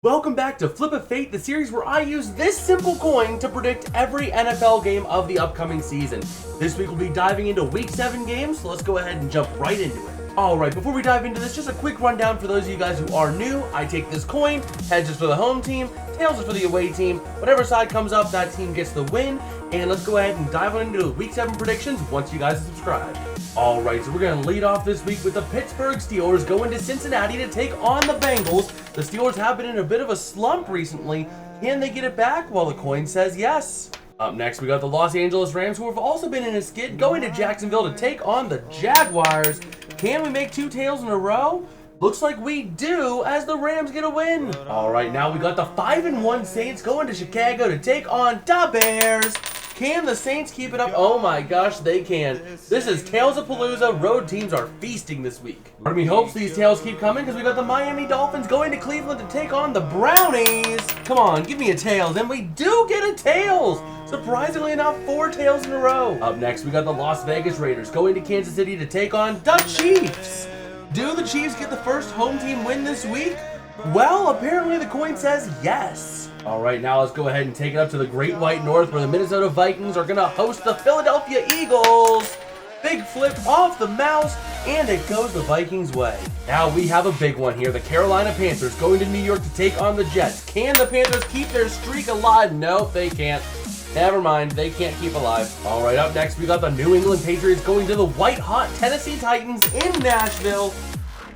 Welcome back to Flip of Fate, the series where I use this simple coin to predict every NFL game of the upcoming season. This week we'll be diving into Week 7 games, so let's go ahead and jump right into it. Alright, before we dive into this, just a quick rundown for those of you guys who are new. I take this coin, heads is for the home team, tails is for the away team. Whatever side comes up, that team gets the win. And let's go ahead and dive on into the Week 7 predictions once you guys are subscribed. Alright, so we're going to lead off this week with the Pittsburgh Steelers going to Cincinnati to take on the Bengals. The Steelers have been in a bit of a slump recently. Can they get it back? Well, the coin says yes. Up next, we got the Los Angeles Rams, who have also been in a skid, going to Jacksonville to take on the Jaguars. Can we make two tails in a row? Looks like we do, as the Rams get a win. Alright, now we got the 5-1 Saints going to Chicago to take on the Bears. Can the Saints keep it up? Oh my gosh, they can. This is Tails of Palooza. Road teams are feasting this week. Part of me hopes these tails keep coming because we got the Miami Dolphins going to Cleveland to take on the Brownies. Come on, give me a tails. And we do get a tails. Surprisingly enough, 4 tails in a row. Up next, we got the Las Vegas Raiders going to Kansas City to take on the Chiefs. Do the Chiefs get the first home team win this week? Well, apparently the coin says yes. Alright, now let's go ahead and take it up to the Great White North, where the Minnesota Vikings are going to host the Philadelphia Eagles. Big flip off the mouse, and it goes the Vikings' way. Now we have a big one here. The Carolina Panthers going to New York to take on the Jets. Can the Panthers keep their streak alive? Nope, they can't. Never mind, they can't keep alive. Alright, up next we got the New England Patriots going to the white-hot Tennessee Titans in Nashville.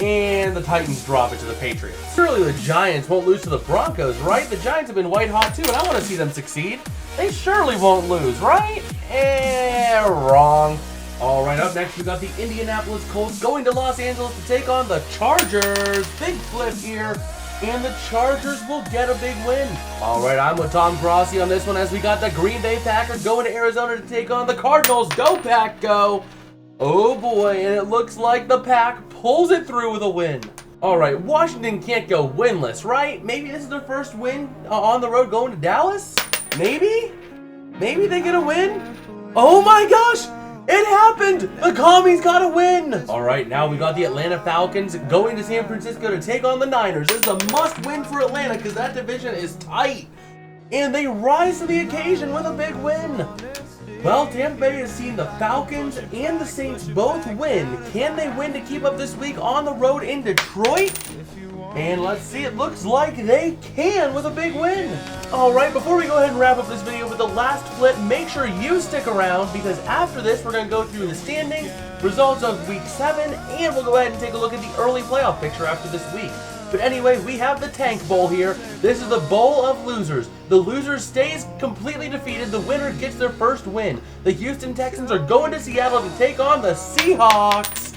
And the Titans drop it to the Patriots. Surely the Giants won't lose to the Broncos, right? The Giants have been white hot too, and I want to see them succeed. They surely won't lose, right? Wrong. Alright, up next we got the Indianapolis Colts going to Los Angeles to take on the Chargers. Big flip here, and the Chargers will get a big win. Alright, I'm with Tom Grossi on this one, as we got the Green Bay Packers going to Arizona to take on the Cardinals. Go Pack, go! Oh boy, and it looks like the Pack pulls it through with a win. Alright, Washington can't go winless, right? Maybe this is their first win on the road going to Dallas? Maybe? Maybe they get a win? Oh my gosh! It happened! The Commies got a win! Alright, now we got the Atlanta Falcons going to San Francisco to take on the Niners. This is a must-win for Atlanta because that division is tight. And they rise to the occasion with a big win. Well, Tampa Bay has seen the Falcons and the Saints both win. Can they win to keep up this week on the road in Detroit? And let's see, it looks like they can with a big win. Alright, before we go ahead and wrap up this video with the last flip, make sure you stick around because after this we're going to go through the standings, results of Week 7, and we'll go ahead and take a look at the early playoff picture after this week. But anyway, we have the Tank Bowl here. This is the Bowl of Losers. The loser stays completely defeated. The winner gets their first win. The Houston Texans are going to Seattle to take on the Seahawks.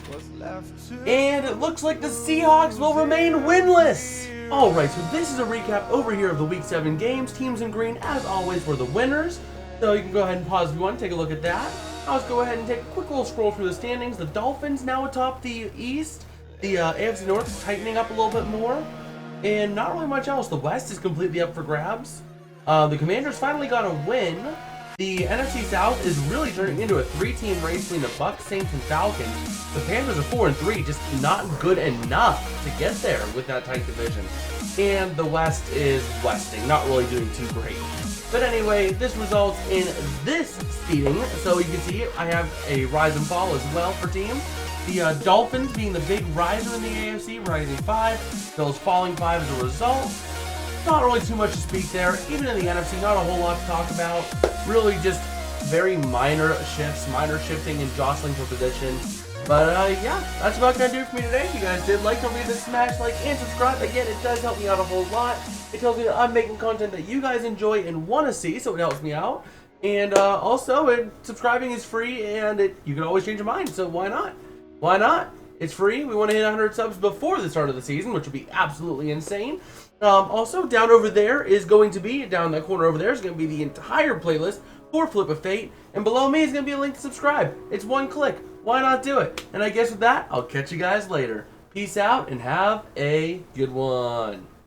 And it looks like the Seahawks will remain winless. Alright, so this is a recap over here of the Week 7 games. Teams in green, as always, were the winners. So you can go ahead and pause if you want to take a look at that. Now let's go ahead and take a quick little scroll through the standings. The Dolphins now atop the East. The AFC North is tightening up a little bit more, and not really much else. The West is completely up for grabs. The Commanders finally got a win. The NFC South is really turning into a 3-team race between the Bucs, Saints, and Falcons. The Panthers are 4-3, just not good enough to get there with that tight division. And the West is westing, not really doing too great. But anyway, this results in this seeding. So you can see I have a rise and fall as well for teams. The Dolphins being the big riser in the AFC, rising 5. Bills falling 5 as a result. Not really too much to speak there. Even in the NFC, not a whole lot to talk about. Really just very minor shifts, minor shifting and jostling for position. But yeah, that's about going to do it for me today. If you guys did like, don't forget to smash like and subscribe. Again, it does help me out a whole lot. It tells me that I'm making content that you guys enjoy and want to see, so it helps me out. And also, subscribing is free, and you can always change your mind, so why not? Why not? It's free. We want to hit 100 subs before the start of the season, which would be absolutely insane. Also, down over there is going to be, down in that corner over there, is going to be the entire playlist for Flip of Fate. And below me is going to be a link to subscribe. It's one click. Why not do it? And I guess with that, I'll catch you guys later. Peace out and have a good one.